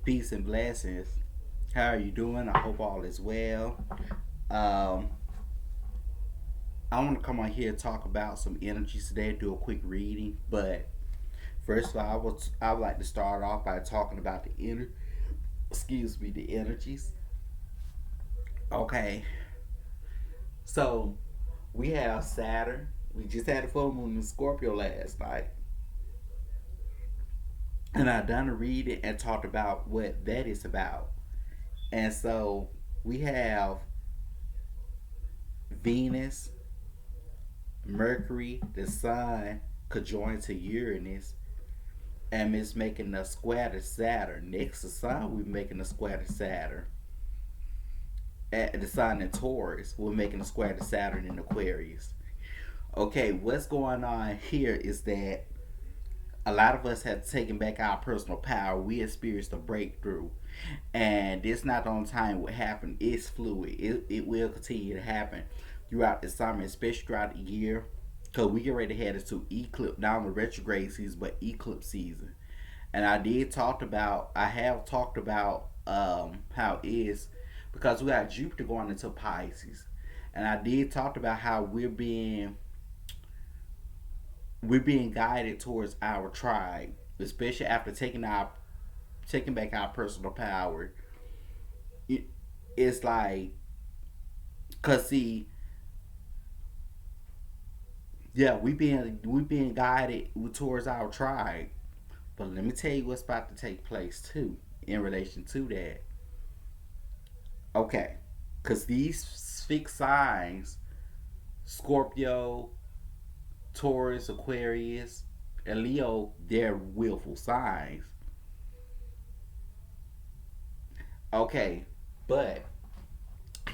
Peace and blessings. How are you doing? I hope all is well. Um, I want to come on here and talk about some energies today, do a quick reading. But first of all, I would like to start off by talking about the energies. Okay, so we have Saturn. We just had a full moon in Scorpio last night, and I done a reading and talked about what that is about. And so we have Venus, Mercury, the Sun conjoined to Uranus, and it's making a square to Saturn. Next to Sun, we're making a square to Saturn. At the Sun in Taurus, we're making a square to Saturn in Aquarius. Okay, what's going on here is that a lot of us have taken back our personal power. We experienced a breakthrough. And this not the only time it will happen. It's fluid. It will continue to happen throughout the summer, especially throughout the year. Because we get ready to head into eclipse, not only retrograde season, but eclipse season. And I have talked about how it is because we got Jupiter going into Pisces. And I did talk about how we're being guided towards our tribe, especially after taking back our personal power. It, it's like, cause see, yeah, we being guided towards our tribe. But let me tell you what's about to take place too in relation to that. Okay, cause these fixed signs, Scorpio, Taurus, Aquarius, and Leo, they're willful signs. Okay, but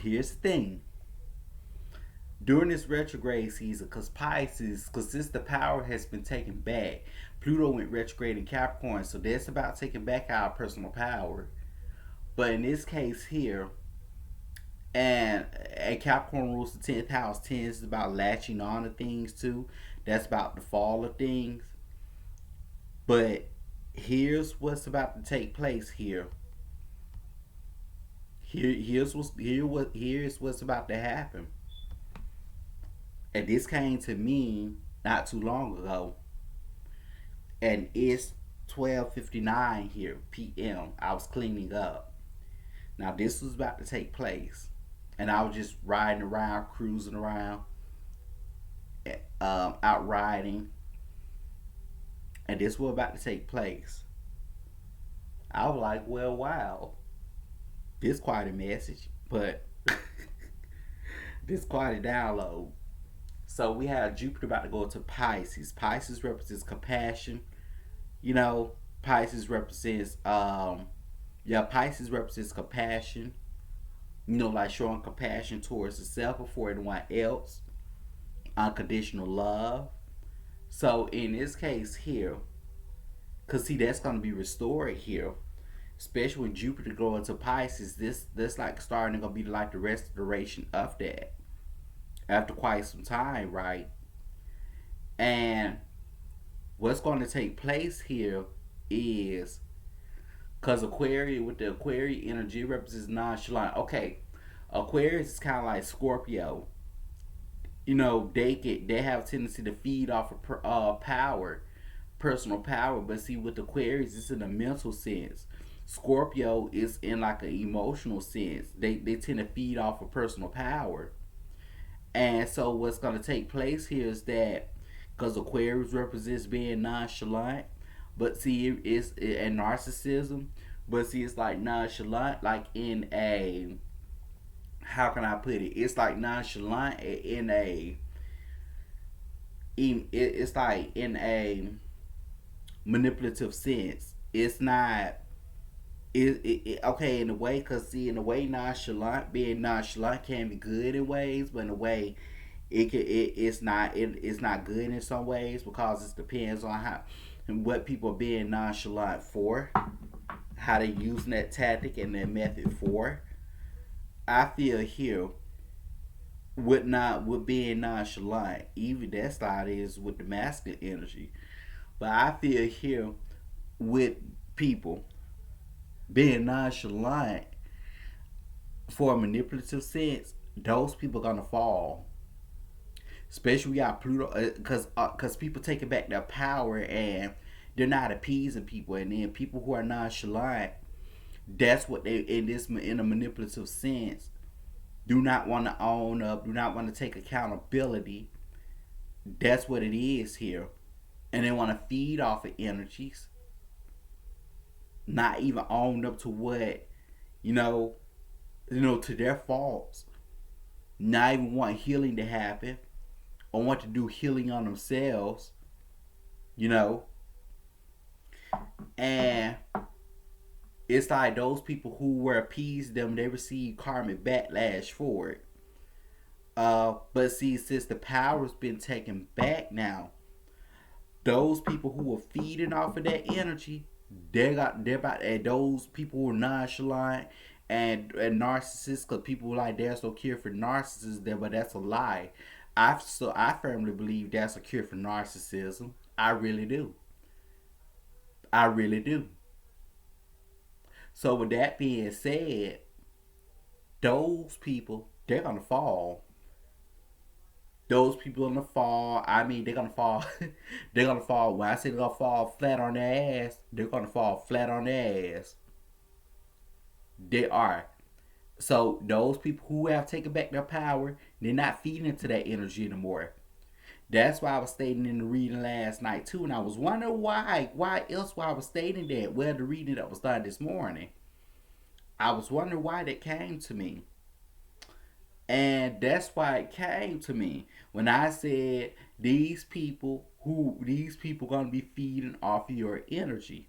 here's the thing. During this retrograde season, because since the power has been taken back, Pluto went retrograde in Capricorn, so that's about taking back our personal power. But in this case here, and Capricorn rules the 10th house. 10 is about latching on to things too. That's about the fall of things. But here's what's about to take place here. Here's what's about to happen. And this came to me not too long ago, and it's 12:59 here p.m. I was cleaning up. Now this was about to take place, and I was just riding around, cruising around, out riding, and this was about to take place. I was like, well, wow, this quite a message, but this quite a download. So we have Jupiter about to go to Pisces. Pisces represents compassion. You know, Pisces represents Pisces represents compassion. You know, like showing compassion towards yourself before anyone else. Unconditional love. So in this case here, cause see that's gonna be restored here, especially when Jupiter go into Pisces. This like starting to be like the restoration of that after quite some time, right? And what's going to take place here is because Aquarius with the Aquarius energy represents nonchalant. Okay, Aquarius is kind of like Scorpio. You know, they have a tendency to feed off of power, personal power. But see, with Aquarius, it's in a mental sense. Scorpio is in like an emotional sense. They tend to feed off of personal power. And so what's going to take place here is that because Aquarius represents being nonchalant, but see it's a narcissism, but see it's like nonchalant, like in a how can I put it? It's like nonchalant in a it's like in a manipulative sense. It's not okay in a way because see in a way nonchalant being nonchalant can be good in ways, but in a way it's not good in some ways because it depends on how and what people are being nonchalant for, how they using that tactic and that method for. I feel here with being nonchalant, even that side is with the masculine energy. But I feel here with people being nonchalant for a manipulative sense, those people are gonna fall. Especially we got Pluto, because people taking back their power and they're not appeasing people, and then people who are nonchalant, that's what they in a manipulative sense do not want to own up, do not want to take accountability. That's what it is here, and they want to feed off of energies, not even own up to what you know, to their faults, not even want healing to happen or want to do healing on themselves, you know, and it's like those people who were appeased them, they receive karmic backlash for it. But see, since the power's been taken back now, those people who were feeding off of that energy, they're about, and those people who are nonchalant and narcissists, because people were like there's no cure for narcissists there, but that's a lie. I firmly believe that's a cure for narcissism. I really do. I really do. So with that being said, those people they're gonna fall. Those people in the fall, I mean, they're gonna fall. They're gonna fall. When I say they're gonna fall flat on their ass, they're gonna fall flat on their ass. They are. So those people who have taken back their power, they're not feeding into that energy anymore. That's why I was stating in the reading last night too, and I was wondering why. Why else? Why I was stating that? Well, the reading that was done this morning, I was wondering why that came to me. And that's why it came to me when I said these people gonna be feeding off of your energy.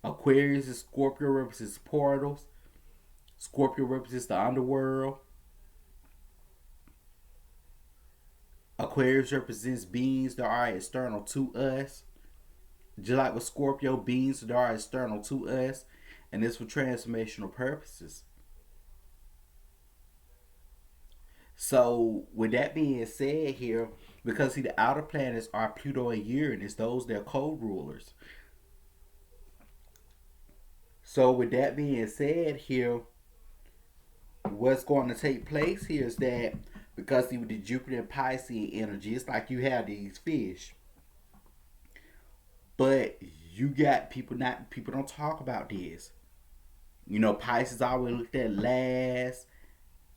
Aquarius and Scorpio represents portals. Scorpio represents the underworld. Aquarius represents beings that are external to us. Just like with Scorpio, beings that are external to us. And it's for transformational purposes. So, with that being said here, because see, the outer planets are Pluto and Uranus, those they're co-rulers. So, with that being said here, what's going to take place here is that because see, with the Jupiter and Pisces energy, it's like you have these fish, but you got people don't talk about this. Pisces always looked at last,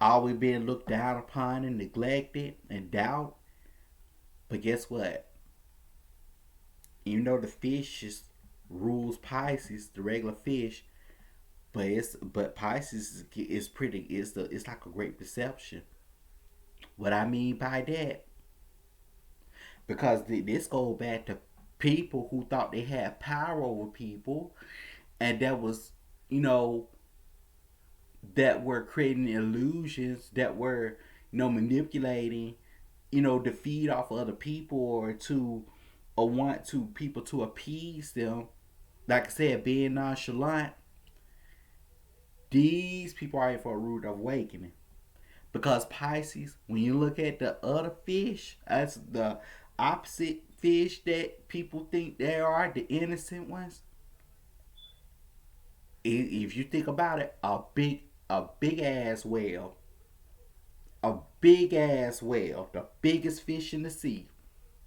always being looked down upon and neglected and doubt. But guess what? The fish is, rules Pisces, the regular fish, but Pisces is pretty. It's like a great deception. What I mean by that, because this goes back to people who thought they had power over people, and that was, you know, that were creating illusions, that were, manipulating, to feed off other people or want to people to appease them. Like I said, being nonchalant, these people are in for a rude awakening. Because Pisces, when you look at the other fish, as the opposite fish that people think they are, the innocent ones, if you think about it, a big ass whale, a big ass whale, the biggest fish in the sea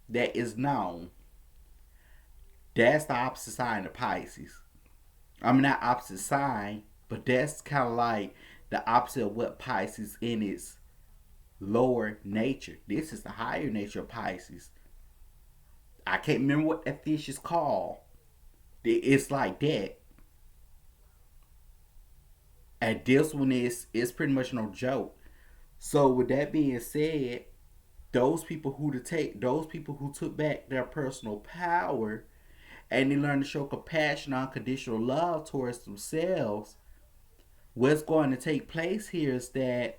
that is known, that's the opposite sign of Pisces. I mean, not opposite sign, but that's kind of like the opposite of what Pisces in its lower nature. This is the higher nature of Pisces. I can't remember what that fish is called. It's like that. And this one is pretty much no joke. So with that being said, those people who took back their personal power and they learned to show compassion, unconditional love towards themselves, what's going to take place here is that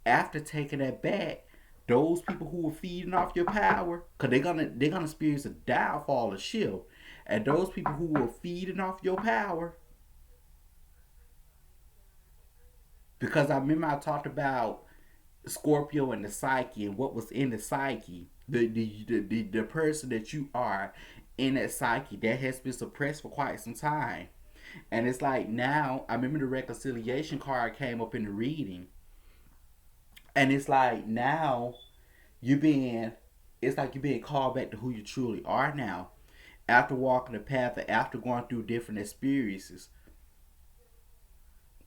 after taking that back, those people who were feeding off your power, because they're gonna experience a downfall of shift, and those people who were feeding off your power, because I remember I talked about Scorpio and the psyche and what was in the psyche, the person that you are in that psyche that has been suppressed for quite some time. And it's like now, I remember the reconciliation card came up in the reading, and it's like now you being, it's like you being called back to who you truly are now, after walking the path and after going through different experiences,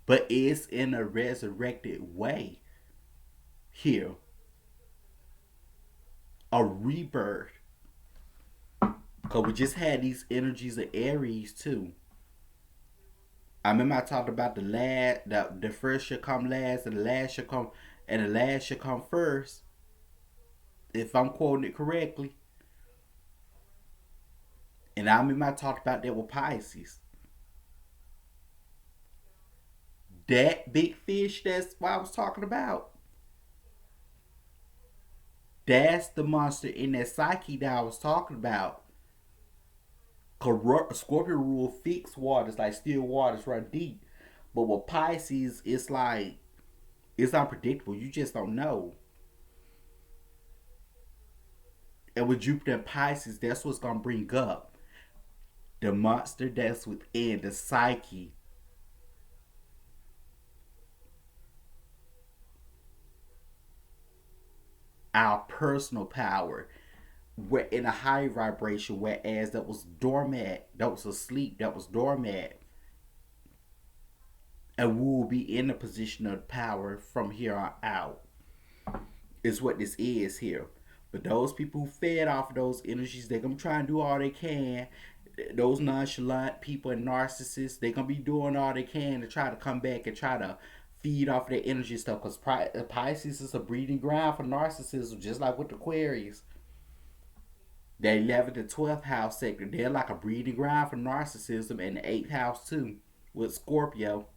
but it's in a resurrected way here, a rebirth. Cause we just had these energies of Aries too. I remember I talked about the first should come last, and the last should come, and the last should come first. If I'm quoting it correctly, and I remember I talked about that with Pisces. That big fish, that's what I was talking about. That's the monster in that psyche that I was talking about. Scorpio rule fixed waters, like still waters run deep. But with Pisces, it's like it's unpredictable. You just don't know. And with Jupiter and Pisces, that's what's gonna bring up the monster that's within the psyche, our personal power. We're in a high vibration, whereas that was dormant, that was asleep, that was dormant, and we will be in a position of power from here on out. Is what this is here. But those people who fed off of those energies, they're gonna try and do all they can. Those nonchalant people and narcissists, they're gonna be doing all they can to try to come back and try to feed off of their energy stuff. Because Pisces is a breeding ground for narcissism, just like with Aquarius. The 11th and 12th house sector, they're like a breeding ground for narcissism, and the 8th house too, with Scorpio.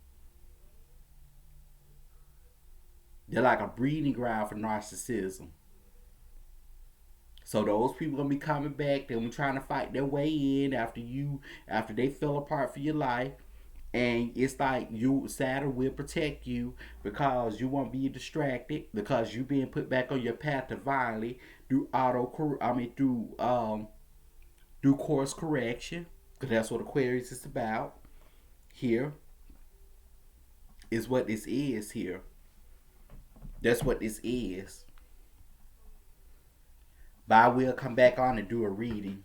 They're like a breeding ground for narcissism. So those people gonna be coming back. They're gonna be trying to fight their way in after they fell apart for your life. And it's like you Saturn will protect you because you won't be distracted because you being put back on your path divinely through through course correction, because that's what Aquarius is about. Here is what this is here. That's what this is. But I will come back on and do a reading.